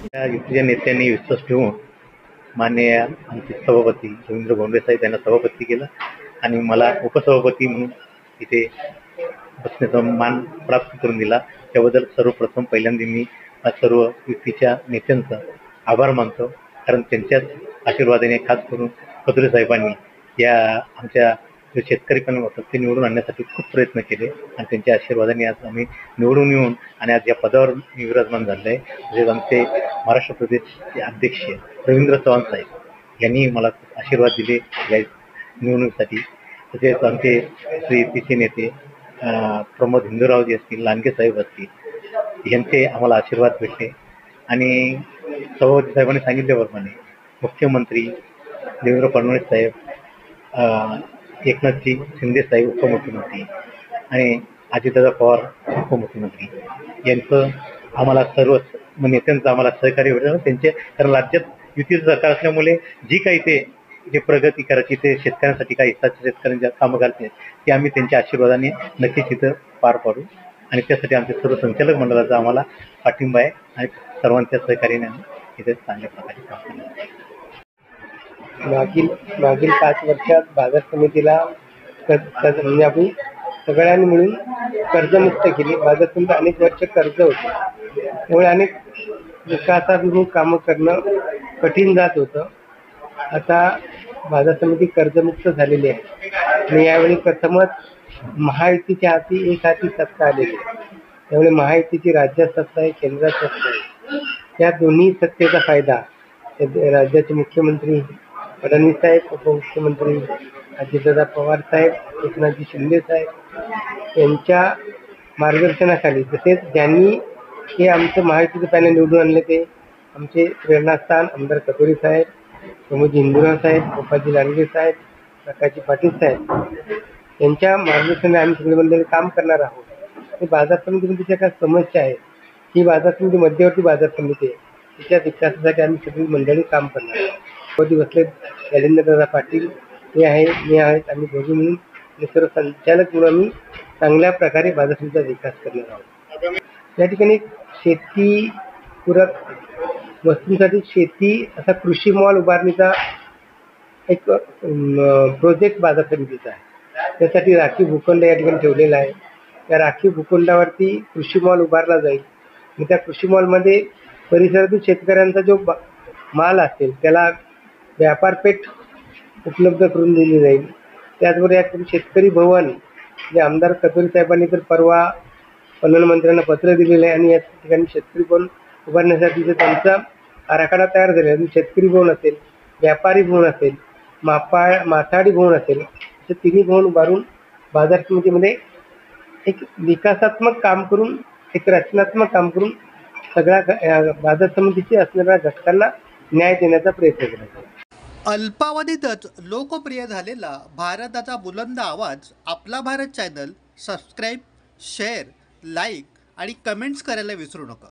त्या युतीच्या नेत्यांनी विश्वास ठेवून माननीय आमचे सभापती रवींद्र भोंडे साहेब यांना सभापती केलं आणि मला उपसभापती म्हणून इथे बसण्याचा मान प्राप्त करून दिला. त्याबद्दल सर्वप्रथम पहिल्यांदा मी सर्व युतीच्या नेत्यांचा आभार मानतो, कारण त्यांच्याच आशीर्वादाने खास करून कदुरे साहेबांनी या आमच्या जे शेतकरी पण होतं ते निवडून आणण्यासाठी खूप प्रयत्न केले आणि त्यांच्या आशीर्वादाने आज आम्ही निवडून येऊन आणि आज या पदावर मी विराजमान झाले आहे. तसेच आमचे महाराष्ट्र प्रदेशचे अध्यक्ष रवींद्र चव्हाण साहेब यांनी मला आशीर्वाद दिले या निवडणुकीसाठी. तसेच आमचे श्री युतीचे नेते प्रमोद हिंदूरावजी असतील, लांडगे साहेब असतील, यांचे आम्हाला आशीर्वाद भेटले आणि सभापती साहेबांनी सांगितल्याप्रमाणे मुख्यमंत्री देवेंद्र फडणवीस साहेब, एकनाथजी शिंदे साहेब उपमुख्यमंत्री आणि अजितदादा पवार उपमुख्यमंत्री यांचं आम्हाला सर्वच नेत्यांचं आम्हाला सहकार्य भेटलं. त्यांचे कारण राज्यात युतीचं सरकार असल्यामुळे जी काही ते प्रगती करायची, ते शेतकऱ्यांसाठी काही हिताच्या शेतकऱ्यांच्या कामं करते ते आम्ही त्यांच्या आशीर्वादाने नक्कीच इथं पार पाडू आणि त्यासाठी आमचे सर्व संचालक मंडळाचा आम्हाला पाठिंबा आहे आणि सर्वांच्या सहकार्याने आम्ही इथे चांगल्या प्रकारे काम करणार. मागील 5 वर्षात बाजार समितीला म्हणजे आपण सगळ्यांनी मिळून कर्जमुक्त केली. बाजार समिती अनेक वर्ष कर्ज होते, त्यामुळे अनेक विकासाभिमुख कामं करणं कठीण जात होतं. आता बाजार समिती कर्जमुक्त झालेली आहे आणि यावेळी प्रथमच महायुतीच्या हाती एक हाती सत्ता आलेली आहे. त्यामुळे महायुतीची राज्यात सत्ता आहे, केंद्रात सत्ता आहे. या दोन्ही सत्तेचा फायदा राज्याचे मुख्यमंत्री फडणवीस साहेब, उपमुख्यमंत्री अजितदादा पवार साहेब, एकनाथजी शिंदे साहेब यांच्या मार्गदर्शनाखाली, तसेच ज्यांनी हे आमचं महायुतीचं पॅनल निवडून आणले ते आमचे प्रेरणास्थान आमदार कदुरे साहेब, प्रमोद हिंदूराव साहेब, गोपालजी लांडगे साहेब, प्रकाशजी पाटील साहेब यांच्या मार्गदर्शनाने आम्ही सगळे मंडळी काम करणार आहोत. ही बाजार समितीमध्ये ज्या काही समस्या आहेत, ही बाजार समिती मध्यवर्ती बाजार समिती आहे, तिच्या विकासासाठी आम्ही सगळी मंडळी काम करणार आहोत. मोदी बसले राजेंद्रदादा पाटील हे आहे, मी आहेत, आम्ही दोघी मिळून सर्व संचालक म्हणून आम्ही चांगल्या प्रकारे बाजार समितीचा विकास करणार आहोत. या ठिकाणी शेतीपूरक वस्तूंसाठी शेती असा कृषी मॉल उभारणीचा एक प्रोजेक्ट बाजार समितीचा आहे. त्यासाठी राखीव भूखंड या ठिकाणी ठेवलेला आहे. त्या राखीव भूखंडावरती कृषी मॉल उभारला जाईल आणि त्या कृषी मॉलमध्ये परिसरातील शेतकऱ्यांचा जो माल असेल त्याला व्यापारपेठ उपलब्ध करून दिली जाईल. त्याचबरोबर या शेतकरी भवन जे आमदार कदुरे साहेबांनी तर परवा पणन मंत्र्यांना पत्र दिलेलं आहे आणि या ठिकाणी शेतकरी भवन उभारण्यासाठी जर त्यांचा आराखडा तयार झाला, शेतकरी भवन असेल, व्यापारी भवन असेल, माथाडी भवन असेल, असे तिन्ही भवन उभारून बाजार समितीमध्ये एक विकासात्मक काम करून, एक रचनात्मक काम करून सगळ्या बाजार समितीची असणाऱ्या घटकांना न्याय देण्याचा प्रयत्न करायचा. अल्पावधीतच लोकप्रिय झालेला भारताचा बुलंद आवाज आपला Bharat channel subscribe, share, like आणि कमेंट्स करायला विसरू नका.